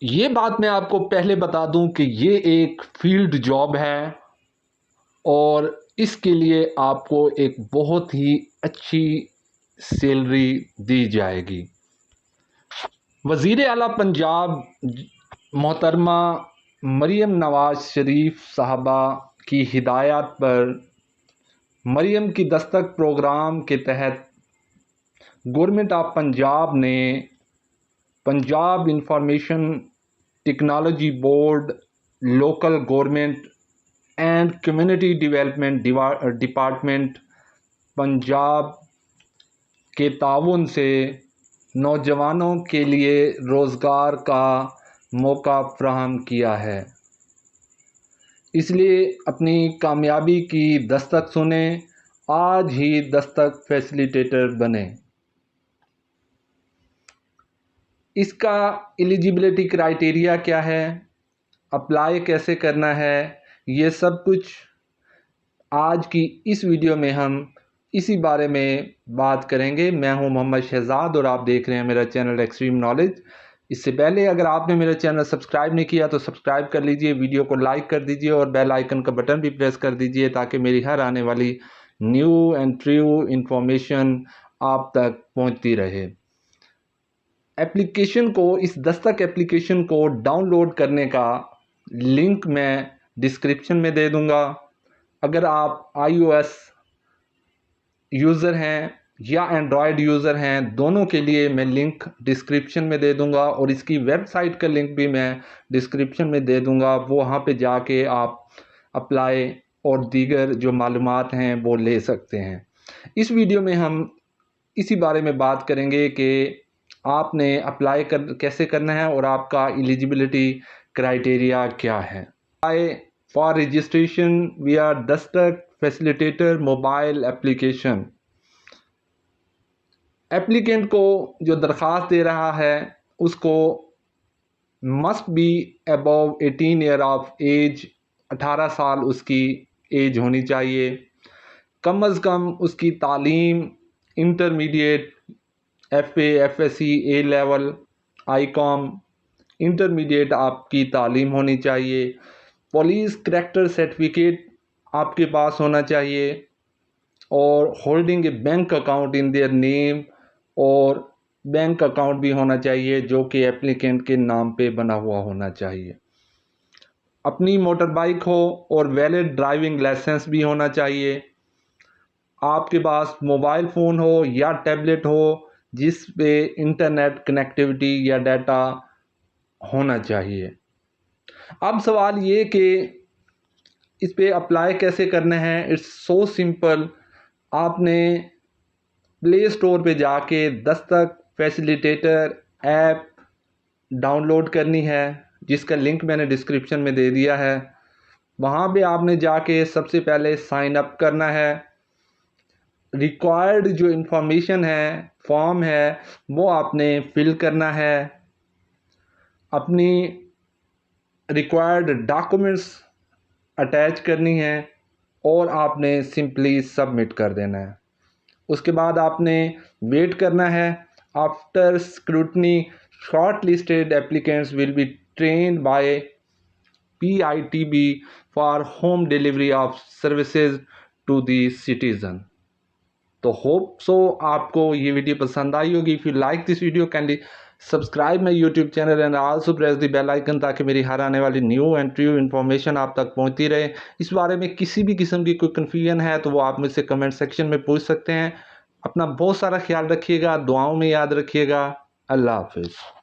یہ بات میں آپ کو پہلے بتا دوں کہ یہ ایک فیلڈ جاب ہے اور اس کے لیے آپ کو ایک بہت ہی اچھی سیلری دی جائے گی۔ وزیر اعلیٰ پنجاب محترمہ مریم نواز شریف صاحبہ کی ہدایات پر مریم کی دستک پروگرام کے تحت گورنمنٹ آف پنجاب نے Punjab information technology board, local government and community development department Punjab کے تعاون سے نوجوانوں کے لیے روزگار کا موقع فراہم کیا ہے۔ اس لیے اپنی کامیابی کی دستک سنیں، آج ہی دستک فیسیلیٹیٹر بنیں۔ اس کا ایلیجیبلٹی کرائیٹیریا کیا ہے، اپلائی کیسے کرنا ہے، یہ سب کچھ آج کی اس ویڈیو میں ہم اسی بارے میں بات کریں گے۔ میں ہوں محمد شہزاد اور آپ دیکھ رہے ہیں میرا چینل ایکسٹریم نالج۔ اس سے پہلے اگر آپ نے میرا چینل سبسکرائب نہیں کیا تو سبسکرائب کر لیجئے، ویڈیو کو لائک کر دیجئے اور بیل آئیکن کا بٹن بھی پریس کر دیجئے تاکہ میری ہر آنے والی نیو اینڈ ٹریو انفارمیشن آپ تک پہنچتی رہے۔ ایپلیکیشن کو، اس دستک ایپلیکیشن کو ڈاؤن لوڈ کرنے کا لنک میں ڈسکرپشن میں دے دوں گا۔ اگر آپ آئی او ایس یوزر ہیں یا اینڈرائیڈ یوزر ہیں، دونوں کے لیے میں لنک ڈسکرپشن میں دے دوں گا اور اس کی ویب سائٹ کا لنک بھی میں ڈسکرپشن میں دے دوں گا۔ وہاں پہ جا کے آپ اپلائی اور دیگر جو معلومات ہیں وہ لے سکتے ہیں۔ اس ویڈیو میں ہم اسی بارے میں بات کریں گے کہ آپ نے اپلائی کیسے کرنا ہے اور آپ کا ایلیجیبلٹی کرائیٹیریا کیا ہے۔ فار رجسٹریشن ویا دستک فیسیلیٹیٹر موبائل ایپلیکیشن، ایپلیکینٹ کو جو درخواست دے رہا ہے اس کو must be above 18 year of age, 18 سال اس کی ایج ہونی چاہیے۔ کم از کم اس کی تعلیم intermediate, F A, F S C, A level, I com, intermediate آپ کی تعلیم ہونی چاہیے۔ پولیس کریکٹر سرٹیفکیٹ آپ کے پاس ہونا چاہیے اور holding a bank account in their name, اور بینک اکاؤنٹ بھی ہونا چاہیے جو کہ ایپلیکینٹ کے نام پہ بنا ہوا ہونا چاہیے۔ اپنی موٹر بائک ہو اور ویلڈ ڈرائیونگ لائسنس بھی ہونا چاہیے۔ آپ کے پاس موبائل فون ہو یا ٹیبلٹ ہو جس پہ انٹرنیٹ کنیکٹیوٹی یا ڈیٹا ہونا چاہیے۔ اب سوال یہ کہ اس پہ اپلائی کیسے کرنا ہے۔ اٹس سو سمپل، آپ نے پلے اسٹور پہ جا کے دستک فیسیلیٹیٹر ایپ ڈاؤن لوڈ کرنی ہے جس کا لنک میں نے ڈسکرپشن میں دے دیا ہے۔ وہاں پہ آپ نے جا کے سب سے پہلے سائن اپ کرنا ہے۔ ریکوائرڈ جو انفارمیشن ہے، فارم ہے، وہ آپ نے فل کرنا ہے۔ اپنی ریکوائرڈ ڈاکومنٹس اٹیچ کرنی ہے اور آپ نے سمپلی سبمٹ کر دینا ہے۔ اس کے بعد آپ نے ویٹ کرنا ہے۔ After scrutiny shortlisted applicants will be trained by PITB for home delivery of services to the citizen. تو ہوپ سو آپ کو یہ ویڈیو پسند آئی ہوگی۔ If you like this video, kindly subscribe my YouTube channel and also press the bell icon تاکہ میری ہر آنے والی نیو اینڈ ٹریو انفارمیشن آپ تک پہنچتی رہے۔ اس بارے میں کسی بھی قسم کی کوئی کنفیوژن ہے تو وہ آپ مجھ سے کمنٹ سیکشن میں پوچھ سکتے ہیں۔ اپنا بہت سارا خیال رکھیے گا، دعاؤں میں یاد رکھیے گا۔ اللہ حافظ۔